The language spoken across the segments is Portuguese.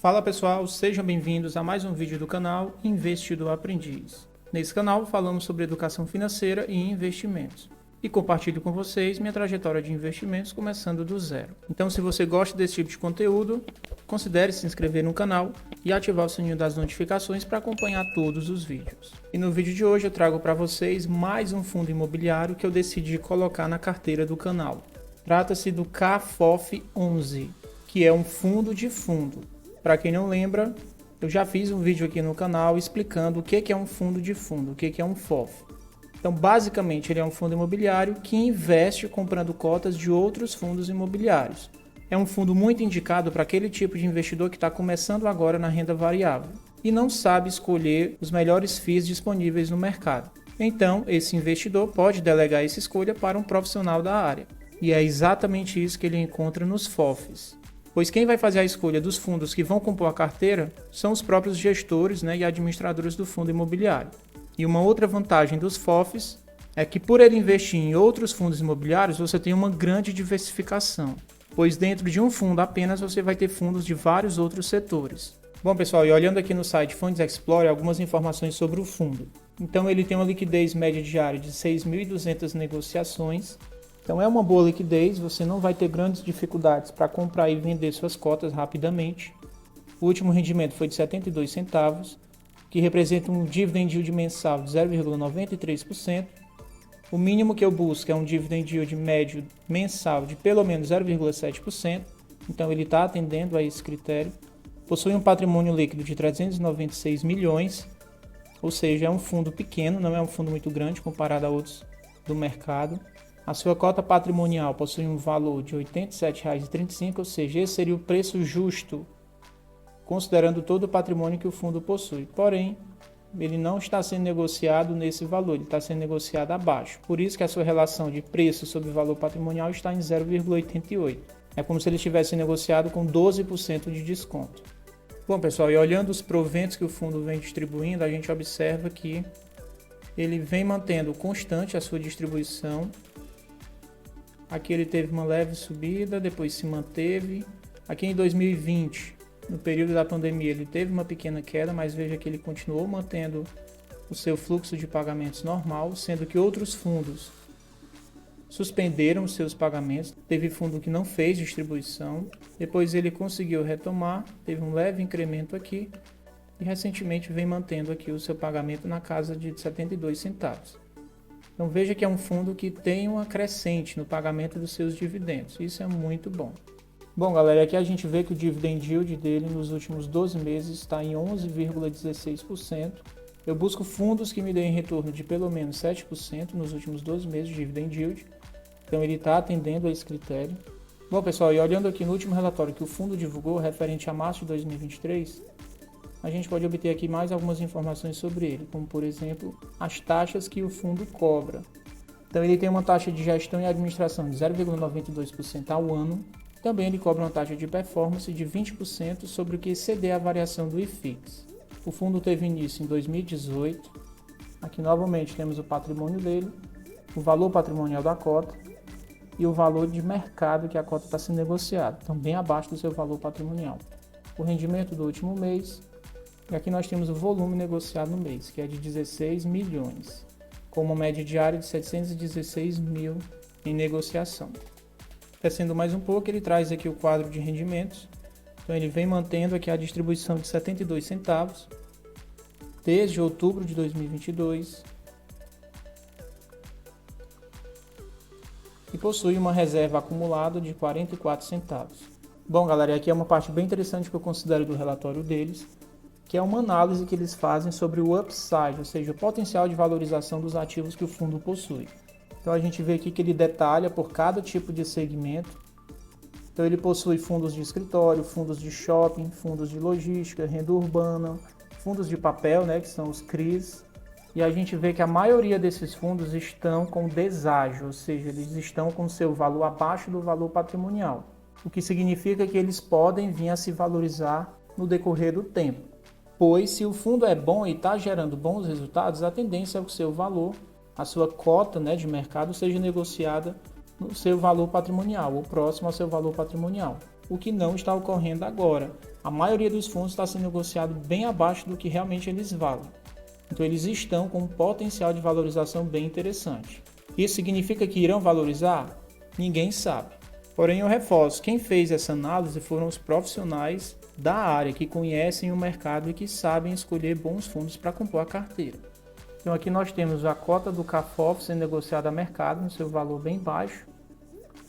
Fala pessoal, sejam bem-vindos a mais um vídeo do canal Investidor Aprendiz. Nesse canal falamos sobre educação financeira e investimentos. E compartilho com vocês minha trajetória de investimentos começando do zero. Então, se você gosta desse tipo de conteúdo, considere se inscrever no canal e ativar o sininho das notificações para acompanhar todos os vídeos. E no vídeo de hoje eu trago para vocês mais um fundo imobiliário que eu decidi colocar na carteira do canal. Trata-se do KFOF11, que é um fundo de fundo. Para quem não lembra, eu já fiz um vídeo aqui no canal explicando o que é um fundo de fundo, o que é um FOF. Então, basicamente, ele é um fundo imobiliário que investe comprando cotas de outros fundos imobiliários. É um fundo muito indicado para aquele tipo de investidor que está começando agora na renda variável e não sabe escolher os melhores FIIs disponíveis no mercado. Então, esse investidor pode delegar essa escolha para um profissional da área. E é exatamente isso que ele encontra nos FOFs. Pois quem vai fazer a escolha dos fundos que vão compor a carteira são os próprios gestores, e administradores do fundo imobiliário. E uma outra vantagem dos FOFs é que por ele investir em outros fundos imobiliários, você tem uma grande diversificação. Pois dentro de um fundo apenas você vai ter fundos de vários outros setores. Bom pessoal, e olhando aqui no site Funds Explorer, algumas informações sobre o fundo. Então ele tem uma liquidez média diária de 6.200 negociações. Então é uma boa liquidez, você não vai ter grandes dificuldades para comprar e vender suas cotas rapidamente. O último rendimento foi de 72 centavos, que representa um dividend yield mensal de 0,93%. O mínimo que eu busco é um dividend yield médio mensal de pelo menos 0,7%, então ele está atendendo a esse critério. Possui um patrimônio líquido de 396 milhões, ou seja, é um fundo pequeno, não é um fundo muito grande comparado a outros do mercado. A sua cota patrimonial possui um valor de R$ 87,35, ou seja, esse seria o preço justo, considerando todo o patrimônio que o fundo possui. Porém, ele não está sendo negociado nesse valor, ele está sendo negociado abaixo. Por isso que a sua relação de preço sobre valor patrimonial está em 0,88. É como se ele tivesse negociado com 12% de desconto. Bom, pessoal, e olhando os proventos que o fundo vem distribuindo, a gente observa que ele vem mantendo constante a sua distribuição. Aqui ele teve uma leve subida, depois se manteve. Aqui em 2020, no período da pandemia, ele teve uma pequena queda, mas veja que ele continuou mantendo o seu fluxo de pagamentos normal, sendo que outros fundos suspenderam os seus pagamentos. Teve fundo que não fez distribuição, depois ele conseguiu retomar, teve um leve incremento aqui e recentemente vem mantendo aqui o seu pagamento na casa de 72 centavos. Então veja que é um fundo que tem uma crescente no pagamento dos seus dividendos, isso é muito bom. Bom galera, aqui a gente vê que o dividend yield dele nos últimos 12 meses está em 11,16%. Eu busco fundos que me deem retorno de pelo menos 7% nos últimos 12 meses de dividend yield. Então ele está atendendo a esse critério. Bom pessoal, e olhando aqui no último relatório que o fundo divulgou referente a março de 2023, a gente pode obter aqui mais algumas informações sobre ele, como por exemplo, as taxas que o fundo cobra. Então ele tem uma taxa de gestão e administração de 0,92% ao ano. Também ele cobra uma taxa de performance de 20% sobre o que exceder a variação do IFIX. O fundo teve início em 2018. Aqui novamente temos o patrimônio dele, o valor patrimonial da cota e o valor de mercado que a cota está sendo negociada, também abaixo do seu valor patrimonial. O rendimento do último mês, e aqui nós temos o volume negociado no mês, que é de 16 milhões, com uma média diária de 716 mil em negociação. Descendo mais um pouco, ele traz aqui o quadro de rendimentos. Então ele vem mantendo aqui a distribuição de 72 centavos desde outubro de 2022 e possui uma reserva acumulada de 44 centavos. Bom galera, aqui é uma parte bem interessante que eu considero do relatório deles, que é uma análise que eles fazem sobre o upside, ou seja, o potencial de valorização dos ativos que o fundo possui. Então a gente vê aqui que ele detalha por cada tipo de segmento. Então ele possui fundos de escritório, fundos de shopping, fundos de logística, renda urbana, fundos de papel, que são os CRIs. E a gente vê que a maioria desses fundos estão com deságio, ou seja, eles estão com seu valor abaixo do valor patrimonial. O que significa que eles podem vir a se valorizar no decorrer do tempo. Pois se o fundo é bom e está gerando bons resultados, a tendência é que o seu valor, a sua cota de mercado seja negociada no seu valor patrimonial, ou próximo ao seu valor patrimonial. o que não está ocorrendo agora. A maioria dos fundos está sendo negociado bem abaixo do que realmente eles valem. Então eles estão com um potencial de valorização bem interessante. Isso significa que irão valorizar? Ninguém sabe. Porém, eu reforço, quem fez essa análise foram os profissionais da área que conhecem o mercado e que sabem escolher bons fundos para compor a carteira. Então aqui nós temos a cota do CAFOF sendo negociada a mercado no seu valor bem baixo.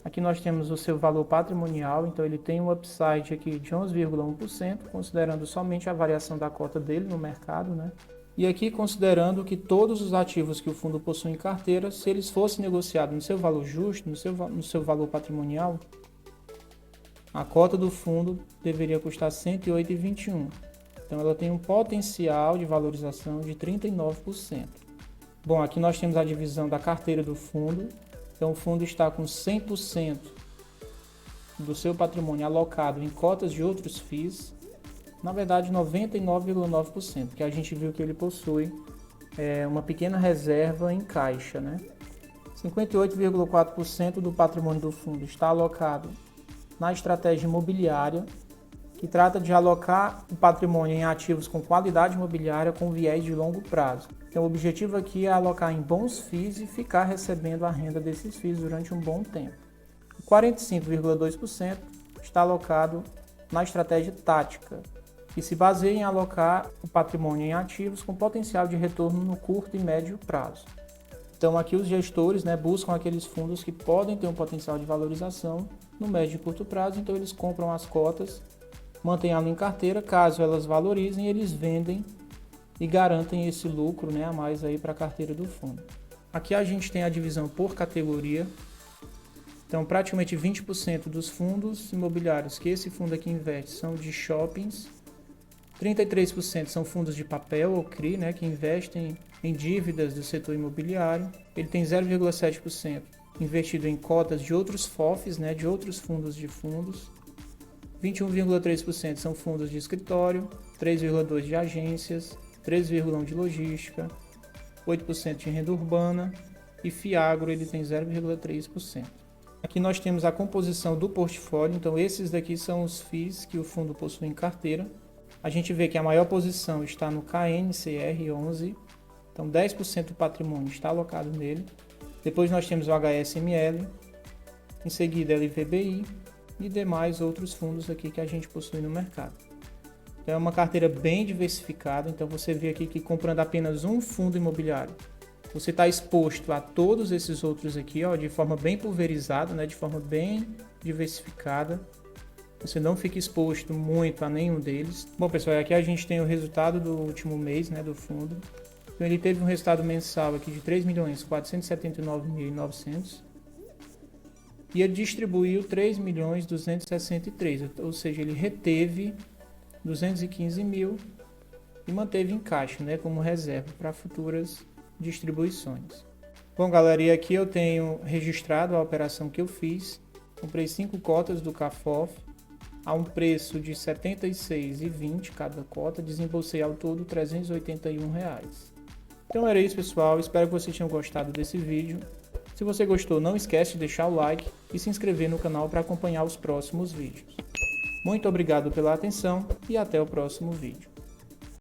Aqui nós temos o seu valor patrimonial, então ele tem um upside aqui de 11,1%, considerando somente a variação da cota dele no mercado, né? E aqui considerando que todos os ativos que o fundo possui em carteira, se eles fossem negociados no seu valor justo, no seu valor patrimonial, a cota do fundo deveria custar R$ 108,21. Então ela tem um potencial de valorização de 39%. Bom, aqui nós temos a divisão da carteira do fundo. Então o fundo está com 100% do seu patrimônio alocado em cotas de outros FIIs. Na verdade 99,9%, porque a gente viu que ele possui uma pequena reserva em caixa, né? 58,4% do patrimônio do fundo está alocado na estratégia imobiliária, que trata de alocar o patrimônio em ativos com qualidade imobiliária com viés de longo prazo. Então o objetivo aqui é alocar em bons FIIs e ficar recebendo a renda desses FIIs durante um bom tempo. 45,2% está alocado na estratégia tática, que se baseia em alocar o patrimônio em ativos com potencial de retorno no curto e médio prazo. Então aqui os gestores, né, buscam aqueles fundos que podem ter um potencial de valorização no médio e curto prazo, então eles compram as cotas, mantêm ela em carteira, caso elas valorizem, eles vendem e garantem esse lucro, né, a mais aí para a carteira do fundo. Aqui a gente tem a divisão por categoria. Então praticamente 20% dos fundos imobiliários que esse fundo aqui investe são de shoppings, 33% são fundos de papel ou CRI, né, que investem em dívidas do setor imobiliário. Ele tem 0,7% investido em cotas de outros FOFs, né, de outros fundos de fundos. 21,3% são fundos de escritório, 3,2% de agências, 3,1% de logística, 8% de renda urbana e Fiagro ele tem 0,3%. Aqui nós temos a composição do portfólio, então esses daqui são os FIIs que o fundo possui em carteira. A gente vê que a maior posição está no KNCR11, então 10% do patrimônio está alocado nele. Depois nós temos o HSML, em seguida LVBI e demais outros fundos aqui que a gente possui no mercado. Então é uma carteira bem diversificada, então você vê aqui que comprando apenas um fundo imobiliário, você está exposto a todos esses outros aqui, ó, de forma bem pulverizada, né, de forma bem diversificada. Você não fica exposto muito a nenhum deles. Bom, pessoal, aqui a gente tem o resultado do último mês, né, do fundo. Então ele teve um resultado mensal aqui de 3.479.900 e ele distribuiu 3.263.000, ou seja, ele reteve 215 mil e manteve em caixa, né, como reserva para futuras distribuições. Bom, galera, e aqui eu tenho registrado a operação que eu fiz. Comprei 5 cotas do CAFOF a um preço de R$ 76,20 cada cota, desembolsei ao todo R$ 381. Então era isso, pessoal, espero que vocês tenham gostado desse vídeo. Se você gostou, não esquece de deixar o like e se inscrever no canal para acompanhar os próximos vídeos. Muito obrigado pela atenção e até o próximo vídeo.